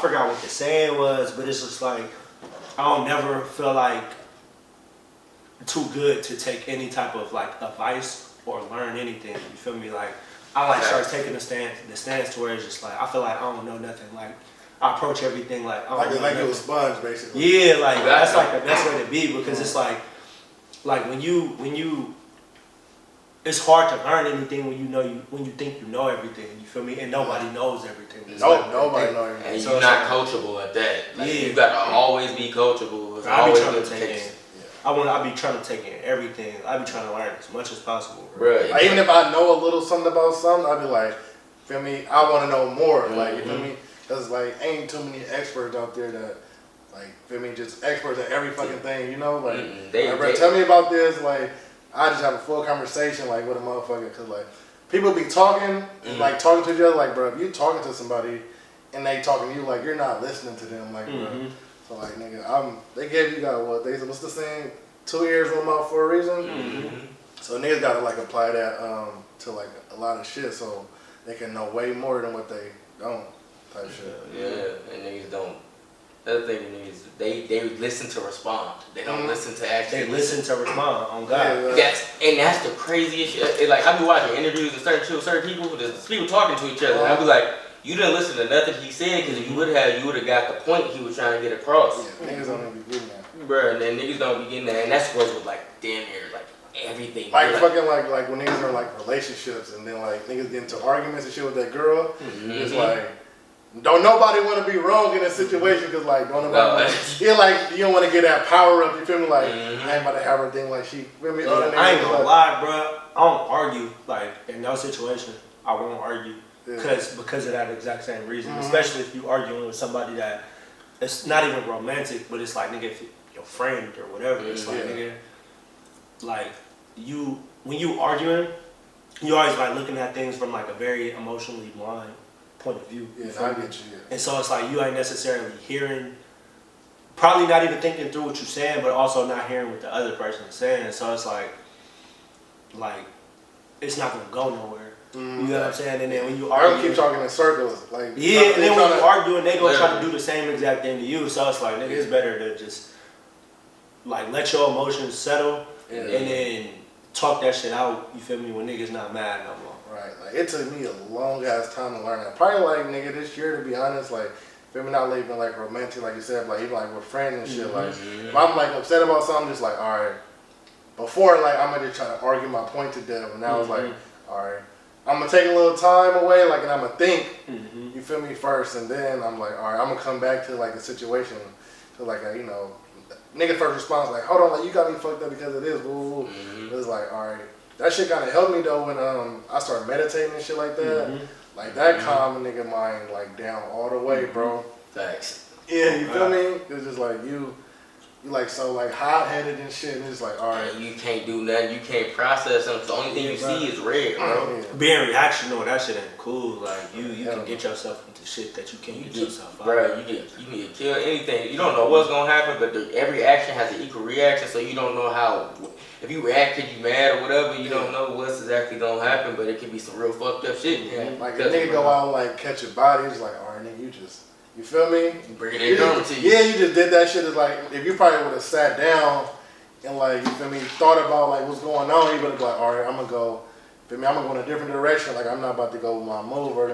forgot what the saying was, but it's just like, I don't never feel like too good to take any type of like advice or learn anything. You feel me? Like, I like start taking the stance to where it's just like, I feel like I don't know nothing. Like, I approach everything like, I don't know nothing. You're a sponge, basically. Yeah, like, that's like the best way to be, because it's like when you, it's hard to learn anything when you think you know everything. You feel me? And nobody knows everything. Nobody knows everything. And So you're not coachable at that. Like, you gotta always be coachable. I be trying to take in. I be trying to take in everything. I be trying to learn as much as possible, bro. Like, even if I know a little something about something, I be like, feel me? I want to know more. Like, you feel me? Cause like, ain't too many experts out there that, like, feel me? Just experts at every fucking thing, you know? Like, bro, tell me about this. Like, I just have a full conversation, like, with a motherfucker. Cause like, people be talking, like, talking to each other. Like, bro, if you talking to somebody and they talking to you, like, you're not listening to them, like, bro. So like, nigga, they gave you what's the saying? 2 ears, 1 mouth for a reason. So niggas gotta like apply that to like a lot of shit, so they can know way more than what they don't type shit. Yeah, and niggas don't. The other thing is they listen to respond. They don't listen to actually. They listen to respond. On God. That's the craziest shit. Like, I be watching interviews with certain people, just people talking to each other, and I be like, you didn't listen to nothing he said, because if you would have got the point he was trying to get across. Yeah, niggas don't even be getting that. Bruh, and then niggas don't be getting that, and that's goes with like damn near like everything. Like fucking like when niggas are in like relationships and then like niggas get into arguments and shit with that girl, it's like, don't nobody want to be wrong in a situation, because like don't nobody like you don't want to get that power up, you feel me? Like, I ain't about to have her thing like she feel me. I ain't gonna lie, bro. I don't argue. Like, in no situation, I won't argue because of that exact same reason. Especially if you arguing with somebody that it's not even romantic, but it's like, nigga, if your friend or whatever, it's like, nigga, like, when you arguing, you always like looking at things from like a very emotionally blind point of view. Yeah, I get you. Yeah. And so it's like you ain't necessarily hearing, probably not even thinking through what you're saying, but also not hearing what the other person is saying. So it's like it's not gonna go nowhere. You know what I'm saying? And then when you argue, keep talking in circles, like and then when you arguing, they gonna try to do the same exact thing to you. So it's like, nigga, it's better to just like let your emotions settle and then talk that shit out. You feel me? When niggas not mad no more. Right. Like, it took me a long ass time to learn that. Probably like, nigga, this year, to be honest, like, feel me, not even like romantic, like you said, like even like with friends and shit. Like, if I'm like upset about something, just like, all right. Before, like, I'm gonna just try to argue my point to death, and now it's like, all right, I'm gonna take a little time away, like, and I'm gonna think, you feel me, first, and then I'm like, all right, I'm gonna come back to like the situation, to like a, nigga first response, like, hold on, like, you got me fucked up because of this, woo. It's like, all right, that shit kind of helped me though when I started meditating and shit like that. Like, that calm a nigga mind like down all the way, bro. Thanks. Yeah, you feel me? It's just like you like so like hot-headed and shit, and it's like, all right. You can't do nothing, you can't process them. The only thing you see is red, bro. Being reactional, that shit ain't cool. Like, you can get yourself into shit that you can't get yourself out. Bro, you need to kill anything. You don't know what's gonna happen, but every action has an equal reaction, so you don't know how. If you react because you mad or whatever, you don't know what's exactly gonna happen, but it could be some real fucked up shit. Like, if a nigga go out and like catch your body, it's like, all right, nigga, you feel me? Bring it in to you. Yeah, you just did that shit. It's like, if you probably would have sat down and like, you feel me, thought about like what's going on, you would have been like, all right, I'm gonna go, feel me, I'm gonna go in a different direction. Like, I'm not about to go with my move or